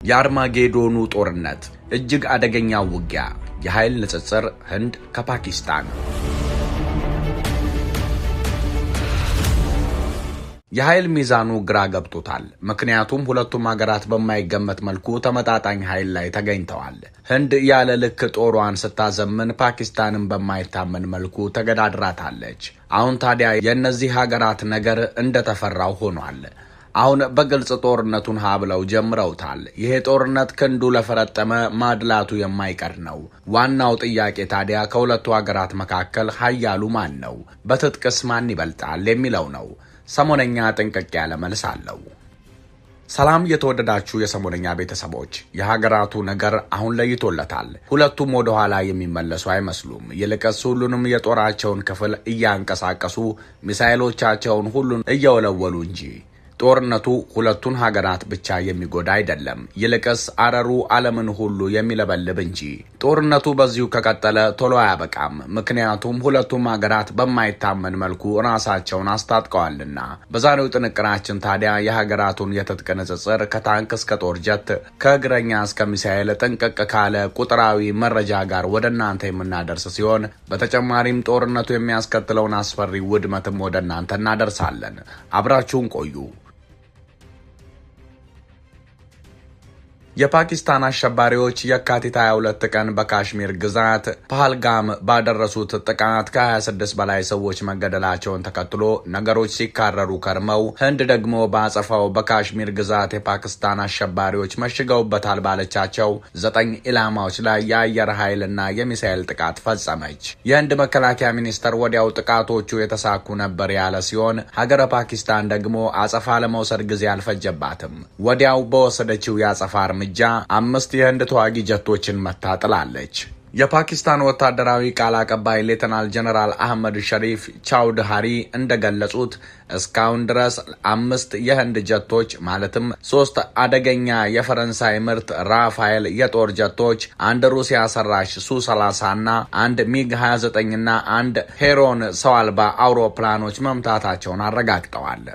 የአርማጌዶኑ ጦርነት እጅግ አደገኛው ውጊያ የኃይል ንጽጽር ህንድ ከፓኪስታን የኃይል ሚዛኑ ግራ ገብቶታል። ምክንያቱም ሁለቱም ሀገራት በማይገመት መልኩ ተመጣጣኝ ኃይል ላይ ተገኝተዋል። ህንድ ያለ ልክ ጦሯን ስታዘምን ፓኪስታንን በማይታመን መልኩ ተገዳድራታለች። አሁን ታዲያ የእነዚህ ሀገራት ነገር እንደተፈራው ሆኗል። አሁን በግልጽ ጦርነቱን ሀብለው ጀምረውታል። ይሄ ጦርነት ክንዱ ለፈረጠመ ማድላቱ የማይቀር ነው። ዋናው ጥያቄ ታዲያ ከሁለቱ ሀገራት መካከል ኃያሉ ማን ነው? በትጥቅስ ማን ይበልጣል የሚለው ነው። ሰሞነኛ ጥንቅቅ ያለ መልስ አለው። ሰላም የተወደዳችሁ የሰሞነኛ ቤተሰቦች፣ የሀገራቱ ነገር አሁን ለይቶለታል። ሁለቱም ወደ ኋላ የሚመለሱ አይመስሉም። ይልቅስ ሁሉንም የጦራቸውን ክፍል እያንቀሳቀሱ ሚሳኤሎቻቸውን ሁሉን እየወለወሉ እንጂ ጦርነቱ ሁለቱን ሀገራት ብቻ የሚጎዳ አይደለም። ይልቅስ አረሩ ዓለምን ሁሉ የሚለበልብ እንጂ። ጦርነቱ በዚሁ ከቀጠለ ቶሎ አያበቃም። ምክንያቱም ሁለቱም ሀገራት በማይታመን መልኩ ራሳቸውን አስታጥቀዋልና። በዛሬው ጥንቅራችን ታዲያ የሀገራቱን የትጥቅ ንጽጽር ከታንክ እስከ ጦር ጀት፣ ከእግረኛ እስከ ሚሳኤል ጥንቅቅ ካለ ቁጥራዊ መረጃ ጋር ወደ እናንተ የምናደርስ ሲሆን በተጨማሪም ጦርነቱ የሚያስከትለውን አስፈሪ ውድመትም ወደ እናንተ እናደርሳለን። አብራችሁን ቆዩ። የፓኪስታን አሸባሪዎች የካቲት 22 ቀን በካሽሚር ግዛት ፓህልጋም ባደረሱት ጥቃት ከ26 በላይ ሰዎች መገደላቸውን ተከትሎ ነገሮች ሲካረሩ ከርመው ህንድ ደግሞ በአጸፋው በካሽሚር ግዛት የፓኪስታን አሸባሪዎች መሽገውበታል ባለቻቸው 9 ኢላማዎች ላይ የአየር ኃይልና የሚሳኤል ጥቃት ፈጸመች። የህንድ መከላከያ ሚኒስቴር ወዲያው ጥቃቶቹ የተሳኩ ነበር ያለ ሲሆን ሀገረ ፓኪስታን ደግሞ አጸፋ ለመውሰድ ጊዜ አልፈጀባትም። ወዲያው በወሰደችው የአጸፋ እርምጃ 5 የህንድ ተዋጊ ጀቶችን መታጥላለች። የፓኪስታን ወታደራዊ ቃል አቀባይ ሌተናል ጀነራል አህመድ ሸሪፍ ቻውድሃሪ እንደገለጹት እስካሁን ድረስ 5 የህንድ ጀቶች ማለትም 3 አደገኛ የፈረንሳይ ምርት ራፋኤል የጦር ጀቶች፣ 1 ሩሲያ ሰራሽ ሱ-30 እና 1 ሚግ 29 እና 1 ሄሮን ሰው አልባ አውሮፕላኖች መምታታቸውን አረጋግጠዋል።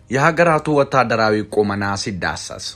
የሀገራቱ ወታደራዊ ቁመና ሲዳሰስ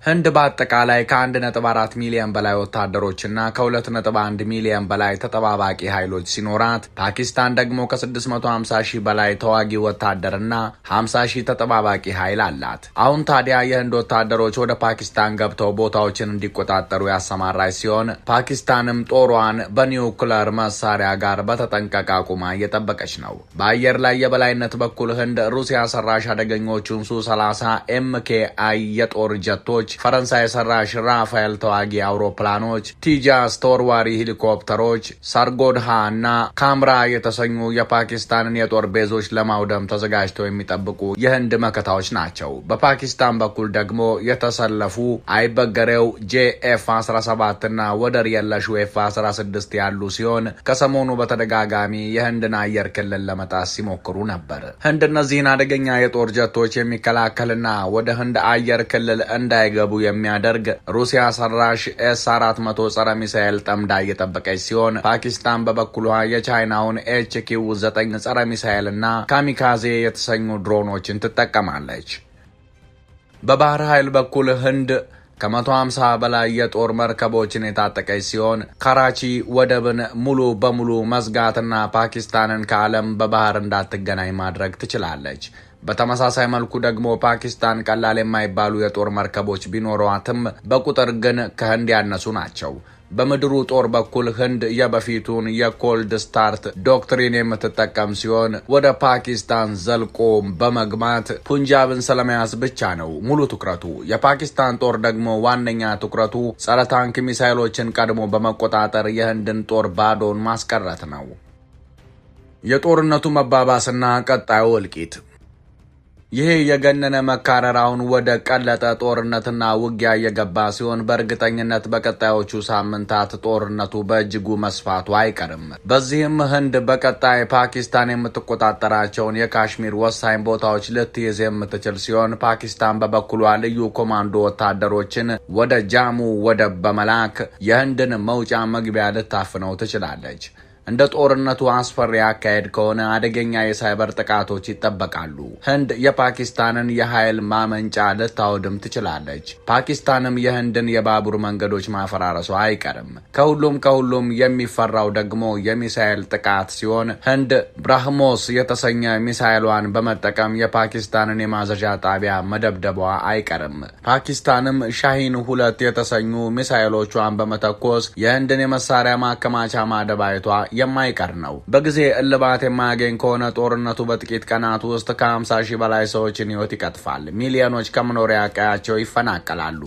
ህንድ በአጠቃላይ ከ1.4 ሚሊዮን በላይ ወታደሮችና ከ2.1 ሚሊዮን በላይ ተጠባባቂ ኃይሎች ሲኖራት ፓኪስታን ደግሞ ከ650 ሺህ በላይ ተዋጊ ወታደርና 50 ሺህ ተጠባባቂ ኃይል አላት። አሁን ታዲያ የህንድ ወታደሮች ወደ ፓኪስታን ገብተው ቦታዎችን እንዲቆጣጠሩ ያሰማራች ሲሆን ፓኪስታንም ጦሯን በኒውክለር መሳሪያ ጋር በተጠንቀቅ አቁማ እየጠበቀች ነው። በአየር ላይ የበላይነት በኩል ህንድ ሩሲያ ሰራሽ አደገኞቹን ሱ-30 ኤምኬአይ የጦር ጀቶች፣ ፈረንሳይ ሰራሽ ራፋኤል ተዋጊ አውሮፕላኖች፣ ቲጃስ ተወርዋሪ ሄሊኮፕተሮች፣ ሳርጎድሃ እና ካምራ የተሰኙ የፓኪስታንን የጦር ቤዞች ለማውደም ተዘጋጅተው የሚጠብቁ የህንድ መከታዎች ናቸው። በፓኪስታን በኩል ደግሞ የተሰለፉ አይበገሬው ጄኤፍ-17 እና ወደር የለሹ ኤፍ-16 ያሉ ሲሆን ከሰሞኑ በተደጋጋሚ የህንድን አየር ክልል ለመጣስ ሲሞክሩ ነበር። ህንድ እነዚህን አደገኛ የጦር ጀቶች የሚከላከልና ወደ ህንድ አየር ክልል እንዳይገቡ የሚያደርግ ሩሲያ ሰራሽ ኤስ-400 ጸረ ሚሳኤል ጠምዳ እየጠበቀች ሲሆን ፓኪስታን በበኩሏ የቻይናውን HQ-9 ጸረ ሚሳኤል እና ካሚካዜ የተሰኙ ድሮኖችን ትጠቀማለች። በባህር ኃይል በኩል ህንድ ከ150 በላይ የጦር መርከቦችን የታጠቀች ሲሆን ካራቺ ወደብን ሙሉ በሙሉ መዝጋትና ፓኪስታንን ከዓለም በባህር እንዳትገናኝ ማድረግ ትችላለች። በተመሳሳይ መልኩ ደግሞ ፓኪስታን ቀላል የማይባሉ የጦር መርከቦች ቢኖሯትም በቁጥር ግን ከህንድ ያነሱ ናቸው። በምድሩ ጦር በኩል ህንድ የበፊቱን የኮልድ ስታርት ዶክትሪን የምትጠቀም ሲሆን ወደ ፓኪስታን ዘልቆ በመግባት ፑንጃብን ስለመያዝ ብቻ ነው ሙሉ ትኩረቱ። የፓኪስታን ጦር ደግሞ ዋነኛ ትኩረቱ ጸረ ታንክ ሚሳይሎችን ቀድሞ በመቆጣጠር የህንድን ጦር ባዶን ማስቀረት ነው። የጦርነቱ መባባስና ቀጣዩ እልቂት ይሄ የገነነ መካረራውን ወደ ቀለጠ ጦርነትና ውጊያ እየገባ ሲሆን በእርግጠኝነት በቀጣዮቹ ሳምንታት ጦርነቱ በእጅጉ መስፋቱ አይቀርም። በዚህም ህንድ በቀጣይ ፓኪስታን የምትቆጣጠራቸውን የካሽሚር ወሳኝ ቦታዎች ልትይዝ የምትችል ሲሆን ፓኪስታን በበኩሏ ልዩ ኮማንዶ ወታደሮችን ወደ ጃሙ ወደብ በመላክ የህንድን መውጫ መግቢያ ልታፍነው ትችላለች። እንደ ጦርነቱ አስፈሪ አካሄድ ከሆነ አደገኛ የሳይበር ጥቃቶች ይጠበቃሉ። ህንድ የፓኪስታንን የኃይል ማመንጫ ልታወድም ትችላለች። ፓኪስታንም የህንድን የባቡር መንገዶች ማፈራረሷ አይቀርም። ከሁሉም የሚፈራው ደግሞ የሚሳኤል ጥቃት ሲሆን ህንድ ብራህሞስ የተሰኘ ሚሳኤሏን በመጠቀም የፓኪስታንን የማዘዣ ጣቢያ መደብደቧ አይቀርም። ፓኪስታንም ሻሂን 2 የተሰኙ ሚሳኤሎቿን በመተኮስ የህንድን የመሳሪያ ማከማቻ ማደባየቷ የማይቀር ነው። በጊዜ እልባት የማያገኝ ከሆነ ጦርነቱ በጥቂት ቀናት ውስጥ ከ50 ሺህ በላይ ሰዎችን ህይወት ይቀጥፋል። ሚሊዮኖች ከመኖሪያ ቀያቸው ይፈናቀላሉ።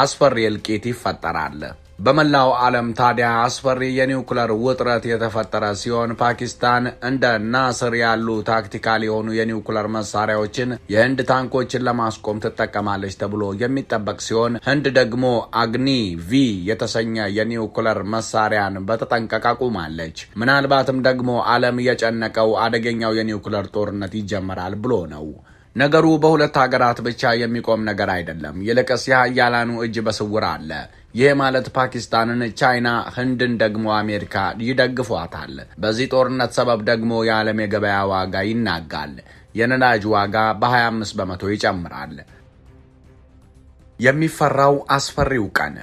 አስፈሪ እልቂት ይፈጠራል። በመላው ዓለም ታዲያ አስፈሪ የኒውክለር ውጥረት የተፈጠረ ሲሆን ፓኪስታን እንደ ናስር ያሉ ታክቲካል የሆኑ የኒውክለር መሳሪያዎችን የህንድ ታንኮችን ለማስቆም ትጠቀማለች ተብሎ የሚጠበቅ ሲሆን ህንድ ደግሞ አግኒ ቪ የተሰኘ የኒውክለር መሳሪያን በተጠንቀቅ አቁማለች። ምናልባትም ደግሞ ዓለም የጨነቀው አደገኛው የኒውክለር ጦርነት ይጀመራል ብሎ ነው። ነገሩ በሁለት ሀገራት ብቻ የሚቆም ነገር አይደለም። ይልቅስ የሀያላኑ እጅ በስውር አለ። ይህ ማለት ፓኪስታንን፣ ቻይና፣ ህንድን ደግሞ አሜሪካ ይደግፏታል። በዚህ ጦርነት ሰበብ ደግሞ የዓለም የገበያ ዋጋ ይናጋል። የነዳጅ ዋጋ በ25 በመቶ ይጨምራል። የሚፈራው አስፈሪው ቀን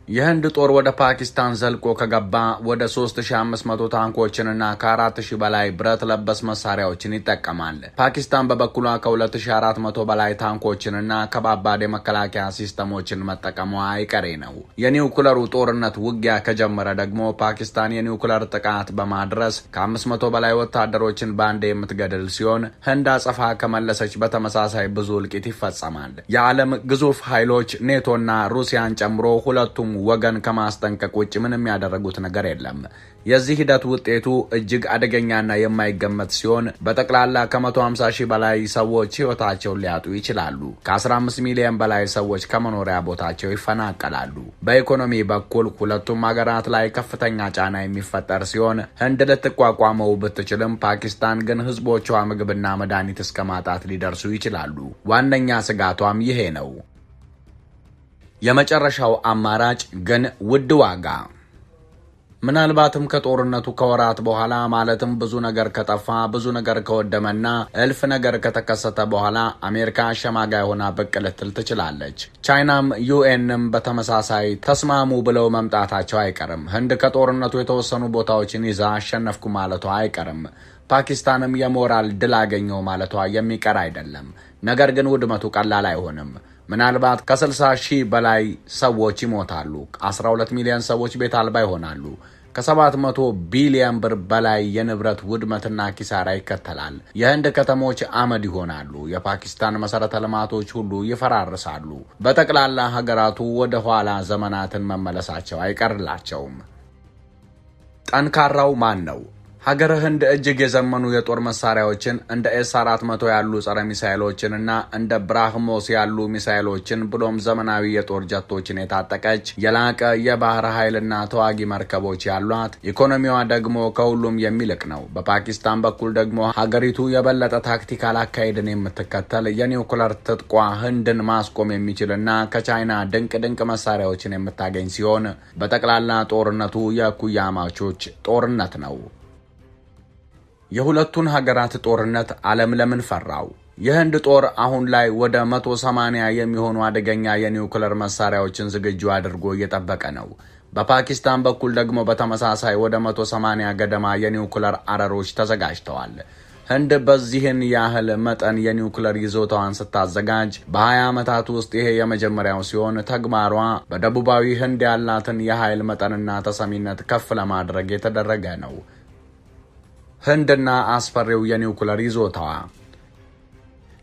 የህንድ ጦር ወደ ፓኪስታን ዘልቆ ከገባ ወደ 3500 ታንኮችንና ከ4000 በላይ ብረት ለበስ መሳሪያዎችን ይጠቀማል። ፓኪስታን በበኩሏ ከ2400 በላይ ታንኮችንና ከባባድ የመከላከያ ሲስተሞችን መጠቀሟ አይቀሬ ነው። የኒውክለሩ ጦርነት ውጊያ ከጀመረ ደግሞ ፓኪስታን የኒውክለር ጥቃት በማድረስ ከ500 በላይ ወታደሮችን በአንድ የምትገድል ሲሆን ህንድ አጸፋ ከመለሰች በተመሳሳይ ብዙ እልቂት ይፈጸማል። የዓለም ግዙፍ ኃይሎች ኔቶና ሩሲያን ጨምሮ ሁለቱም ወገን ከማስጠንቀቅ ውጭ ምንም ያደረጉት ነገር የለም። የዚህ ሂደት ውጤቱ እጅግ አደገኛና የማይገመት ሲሆን በጠቅላላ ከ150 ሺህ በላይ ሰዎች ህይወታቸውን ሊያጡ ይችላሉ። ከ15 ሚሊዮን በላይ ሰዎች ከመኖሪያ ቦታቸው ይፈናቀላሉ። በኢኮኖሚ በኩል ሁለቱም ሀገራት ላይ ከፍተኛ ጫና የሚፈጠር ሲሆን ህንድ ልትቋቋመው ብትችልም ፓኪስታን ግን ህዝቦቿ ምግብና መድኃኒት እስከ ማጣት ሊደርሱ ይችላሉ። ዋነኛ ስጋቷም ይሄ ነው። የመጨረሻው አማራጭ ግን ውድ ዋጋ። ምናልባትም ከጦርነቱ ከወራት በኋላ ማለትም ብዙ ነገር ከጠፋ፣ ብዙ ነገር ከወደመና እልፍ ነገር ከተከሰተ በኋላ አሜሪካ አሸማጋይ ሆና ብቅ ልትል ትችላለች። ቻይናም ዩኤንም በተመሳሳይ ተስማሙ ብለው መምጣታቸው አይቀርም። ህንድ ከጦርነቱ የተወሰኑ ቦታዎችን ይዛ አሸነፍኩ ማለቷ አይቀርም። ፓኪስታንም የሞራል ድል አገኘው ማለቷ የሚቀር አይደለም። ነገር ግን ውድመቱ ቀላል አይሆንም። ምናልባት ከ60 ሺህ በላይ ሰዎች ይሞታሉ። 12 ሚሊዮን ሰዎች ቤት አልባ ይሆናሉ። ከ700 ቢሊዮን ብር በላይ የንብረት ውድመትና ኪሳራ ይከተላል። የህንድ ከተሞች አመድ ይሆናሉ። የፓኪስታን መሰረተ ልማቶች ሁሉ ይፈራርሳሉ። በጠቅላላ ሀገራቱ ወደ ኋላ ዘመናትን መመለሳቸው አይቀርላቸውም። ጠንካራው ማን ነው? ሀገረ ህንድ እጅግ የዘመኑ የጦር መሳሪያዎችን እንደ ኤስ-400 ያሉ ጸረ ሚሳኤሎችንና እንደ ብራህሞስ ያሉ ሚሳኤሎችን ብሎም ዘመናዊ የጦር ጀቶችን የታጠቀች የላቀ የባህር ኃይልና ተዋጊ መርከቦች ያሏት፣ ኢኮኖሚዋ ደግሞ ከሁሉም የሚልቅ ነው። በፓኪስታን በኩል ደግሞ ሀገሪቱ የበለጠ ታክቲካል አካሄድን የምትከተል የኒውክለር ትጥቋ ህንድን ማስቆም የሚችልና ከቻይና ድንቅ መሳሪያዎችን የምታገኝ ሲሆን በጠቅላላ ጦርነቱ የኩያማቾች ጦርነት ነው። የሁለቱን ሀገራት ጦርነት ዓለም ለምን ፈራው? የህንድ ጦር አሁን ላይ ወደ 180 የሚሆኑ አደገኛ የኒውክለር መሳሪያዎችን ዝግጁ አድርጎ እየጠበቀ ነው። በፓኪስታን በኩል ደግሞ በተመሳሳይ ወደ 180 ገደማ የኒውክለር አረሮች ተዘጋጅተዋል። ህንድ በዚህን ያህል መጠን የኒውክለር ይዞታዋን ስታዘጋጅ በ20 ዓመታት ውስጥ ይሄ የመጀመሪያው ሲሆን ተግባሯ በደቡባዊ ህንድ ያላትን የኃይል መጠንና ተሰሚነት ከፍ ለማድረግ የተደረገ ነው። ህንድና አስፈሪው የኒውክለር ይዞታዋ።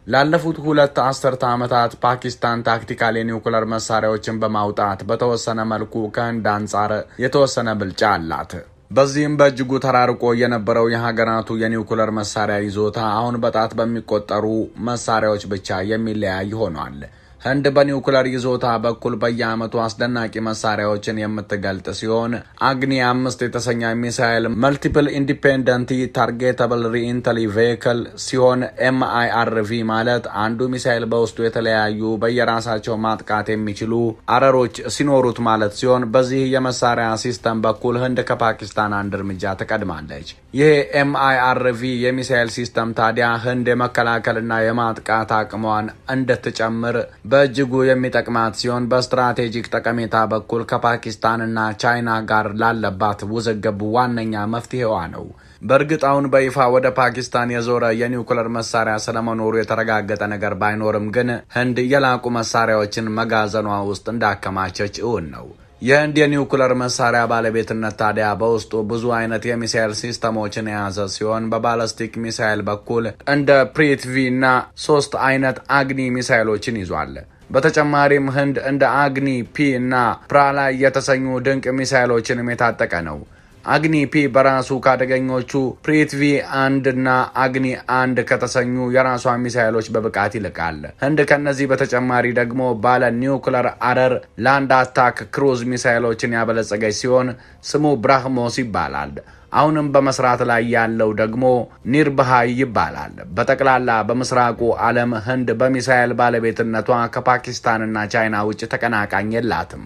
ላለፉት 2 አስርተ ዓመታት ፓኪስታን ታክቲካል የኒውክለር መሳሪያዎችን በማውጣት በተወሰነ መልኩ ከህንድ አንጻር የተወሰነ ብልጫ አላት። በዚህም በእጅጉ ተራርቆ የነበረው የሀገራቱ የኒውክለር መሳሪያ ይዞታ አሁን በጣት በሚቆጠሩ መሳሪያዎች ብቻ የሚለያይ ሆኗል። ህንድ በኒውክለር ይዞታ በኩል በየዓመቱ አስደናቂ መሳሪያዎችን የምትገልጥ ሲሆን አግኒ 5 የተሰኘ ሚሳኤል መልቲፕል ኢንዲፔንደንት ታርጌተብል ሪኢንተሊ ቬሂክል ሲሆን MIRV ማለት አንዱ ሚሳኤል በውስጡ የተለያዩ በየራሳቸው ማጥቃት የሚችሉ አረሮች ሲኖሩት ማለት ሲሆን በዚህ የመሳሪያ ሲስተም በኩል ህንድ ከፓኪስታን አንድ እርምጃ ተቀድማለች። ይህ MIRV የሚሳኤል ሲስተም ታዲያ ህንድ የመከላከልና የማጥቃት አቅሟን እንድትጨምር በእጅጉ የሚጠቅማት ሲሆን በስትራቴጂክ ጠቀሜታ በኩል ከፓኪስታንና ቻይና ጋር ላለባት ውዝግብ ዋነኛ መፍትሄዋ ነው። በእርግጥ አሁን በይፋ ወደ ፓኪስታን የዞረ የኒውክለር መሳሪያ ስለመኖሩ የተረጋገጠ ነገር ባይኖርም ግን ህንድ የላቁ መሳሪያዎችን መጋዘኗ ውስጥ እንዳከማቸች እውን ነው። የህንድ የኒውክለር መሳሪያ ባለቤትነት ታዲያ በውስጡ ብዙ አይነት የሚሳኤል ሲስተሞችን የያዘ ሲሆን በባላስቲክ ሚሳኤል በኩል እንደ ፕሪትቪ እና 3 አይነት አግኒ ሚሳኤሎችን ይዟል። በተጨማሪም ህንድ እንደ አግኒ ፒ እና ፕራላይ የተሰኙ ድንቅ ሚሳኤሎችንም የታጠቀ ነው። አግኒ ፒ በራሱ ካደገኞቹ ፕሪትቪ 1 እና አግኒ 1 ከተሰኙ የራሷ ሚሳኤሎች በብቃት ይልቃል። ህንድ ከነዚህ በተጨማሪ ደግሞ ባለ ኒውክለር አረር ላንድ አታክ ክሩዝ ሚሳኤሎችን ያበለጸገች ሲሆን ስሙ ብራህሞስ ይባላል። አሁንም በመስራት ላይ ያለው ደግሞ ኒርብሃይ ይባላል። በጠቅላላ በምስራቁ ዓለም ህንድ በሚሳኤል ባለቤትነቷ ከፓኪስታንና ቻይና ውጭ ተቀናቃኝ የላትም።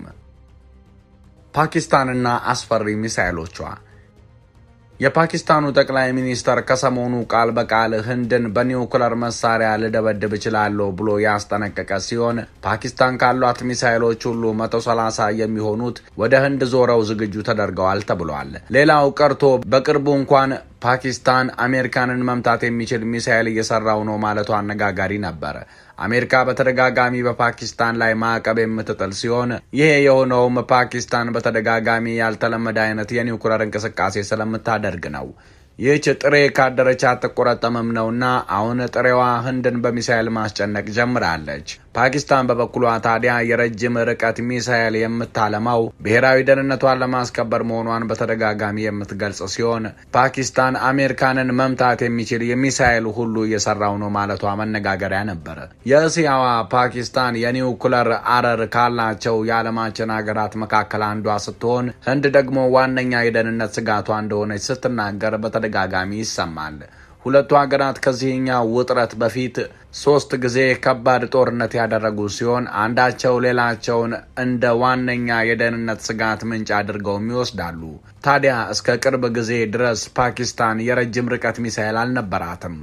ፓኪስታንና አስፈሪ ሚሳኤሎቿ። የፓኪስታኑ ጠቅላይ ሚኒስተር ከሰሞኑ ቃል በቃል ህንድን በኒውክለር መሳሪያ ልደበድብ እችላለሁ ብሎ ያስጠነቀቀ ሲሆን ፓኪስታን ካሏት ሚሳኤሎች ሁሉ 130 የሚሆኑት ወደ ህንድ ዞረው ዝግጁ ተደርገዋል ተብሏል። ሌላው ቀርቶ በቅርቡ እንኳን ፓኪስታን አሜሪካንን መምታት የሚችል ሚሳኤል እየሰራው ነው ማለቱ አነጋጋሪ ነበር። አሜሪካ በተደጋጋሚ በፓኪስታን ላይ ማዕቀብ የምትጥል ሲሆን ይሄ የሆነውም ፓኪስታን በተደጋጋሚ ያልተለመደ አይነት የኒውክለር እንቅስቃሴ ስለምታደርግ ነው። ይህች ጥሬ ካደረች አትቆረጠምም ነውና አሁን ጥሬዋ ህንድን በሚሳኤል ማስጨነቅ ጀምራለች። ፓኪስታን በበኩሏ ታዲያ የረጅም ርቀት ሚሳኤል የምታለማው ብሔራዊ ደህንነቷን ለማስከበር መሆኗን በተደጋጋሚ የምትገልጽ ሲሆን ፓኪስታን አሜሪካንን መምታት የሚችል የሚሳኤል ሁሉ እየሰራው ነው ማለቷ መነጋገሪያ ነበር። የእስያዋ ፓኪስታን የኒውክለር አረር ካላቸው የዓለማችን ሀገራት መካከል አንዷ ስትሆን ህንድ ደግሞ ዋነኛ የደህንነት ስጋቷ እንደሆነች ስትናገር በተደጋጋሚ ይሰማል። ሁለቱ ሀገራት ከዚህኛው ውጥረት በፊት 3 ጊዜ ከባድ ጦርነት ያደረጉ ሲሆን አንዳቸው ሌላቸውን እንደ ዋነኛ የደህንነት ስጋት ምንጭ አድርገውም ይወስዳሉ። ታዲያ እስከ ቅርብ ጊዜ ድረስ ፓኪስታን የረጅም ርቀት ሚሳኤል አልነበራትም።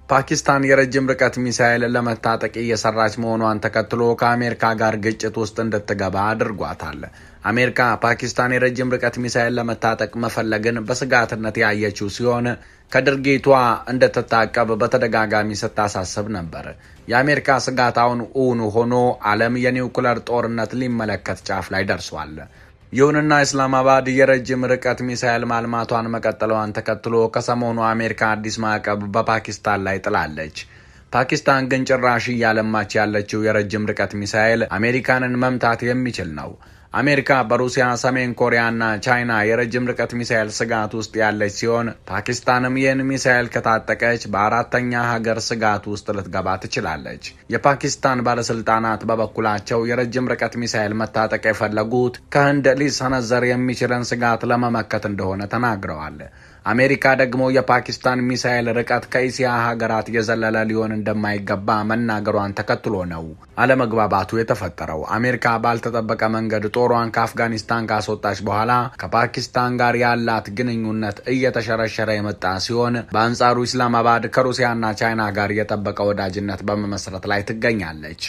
ፓኪስታን የረጅም ርቀት ሚሳኤል ለመታጠቅ እየሰራች መሆኗን ተከትሎ ከአሜሪካ ጋር ግጭት ውስጥ እንድትገባ አድርጓታል። አሜሪካ ፓኪስታን የረጅም ርቀት ሚሳኤል ለመታጠቅ መፈለግን በስጋትነት ያየችው ሲሆን ከድርጊቷ እንድትታቀብ በተደጋጋሚ ስታሳስብ ነበር። የአሜሪካ ስጋት አሁን እውን ሆኖ ዓለም የኒውክለር ጦርነት ሊመለከት ጫፍ ላይ ደርሷል። ይሁንና ኢስላማባድ የረጅም ርቀት ሚሳኤል ማልማቷን መቀጠሏን ተከትሎ ከሰሞኑ አሜሪካ አዲስ ማዕቀብ በፓኪስታን ላይ ጥላለች። ፓኪስታን ግን ጭራሽ እያለማች ያለችው የረጅም ርቀት ሚሳኤል አሜሪካንን መምታት የሚችል ነው። አሜሪካ በሩሲያ፣ ሰሜን ኮሪያና ቻይና የረጅም ርቀት ሚሳኤል ስጋት ውስጥ ያለች ሲሆን ፓኪስታንም ይህን ሚሳኤል ከታጠቀች በአራተኛ ሀገር ስጋት ውስጥ ልትገባ ትችላለች። የፓኪስታን ባለስልጣናት በበኩላቸው የረጅም ርቀት ሚሳኤል መታጠቅ የፈለጉት ከህንድ ሊሰነዘር የሚችልን ስጋት ለመመከት እንደሆነ ተናግረዋል። አሜሪካ ደግሞ የፓኪስታን ሚሳኤል ርቀት ከእስያ ሀገራት የዘለለ ሊሆን እንደማይገባ መናገሯን ተከትሎ ነው አለመግባባቱ የተፈጠረው። አሜሪካ ባልተጠበቀ መንገድ ጦሯን ከአፍጋኒስታን ካስወጣች በኋላ ከፓኪስታን ጋር ያላት ግንኙነት እየተሸረሸረ የመጣ ሲሆን በአንጻሩ ኢስላማባድ ከሩሲያና ቻይና ጋር የጠበቀ ወዳጅነት በመመስረት ላይ ትገኛለች።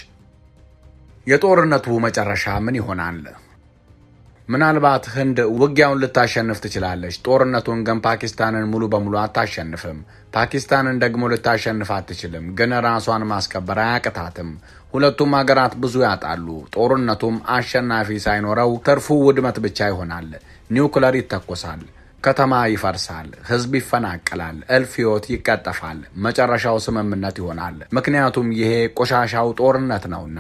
የጦርነቱ መጨረሻ ምን ይሆናል? ምናልባት ህንድ ውጊያውን ልታሸንፍ ትችላለች። ጦርነቱን ግን ፓኪስታንን ሙሉ በሙሉ አታሸንፍም። ፓኪስታንን ደግሞ ልታሸንፍ አትችልም፣ ግን ራሷን ማስከበር አያቅታትም። ሁለቱም ሀገራት ብዙ ያጣሉ። ጦርነቱም አሸናፊ ሳይኖረው ትርፉ ውድመት ብቻ ይሆናል። ኒውክለር ይተኮሳል፣ ከተማ ይፈርሳል፣ ህዝብ ይፈናቀላል፣ እልፍ ህይወት ይቀጠፋል። መጨረሻው ስምምነት ይሆናል። ምክንያቱም ይሄ ቆሻሻው ጦርነት ነውና።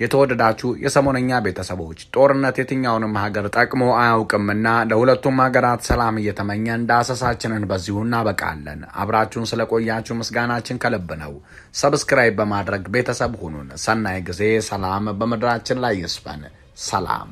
የተወደዳችሁ የሰሞነኛ ቤተሰቦች ጦርነት የትኛውንም ሀገር ጠቅሞ አያውቅምና ለሁለቱም ሀገራት ሰላም እየተመኘን ዳሰሳችንን በዚሁ እናበቃለን። አብራችሁን ስለቆያችሁ ምስጋናችን ከልብ ነው። ሰብስክራይብ በማድረግ ቤተሰብ ሁኑን። ሰናይ ጊዜ። ሰላም በምድራችን ላይ ይስፈን። ሰላም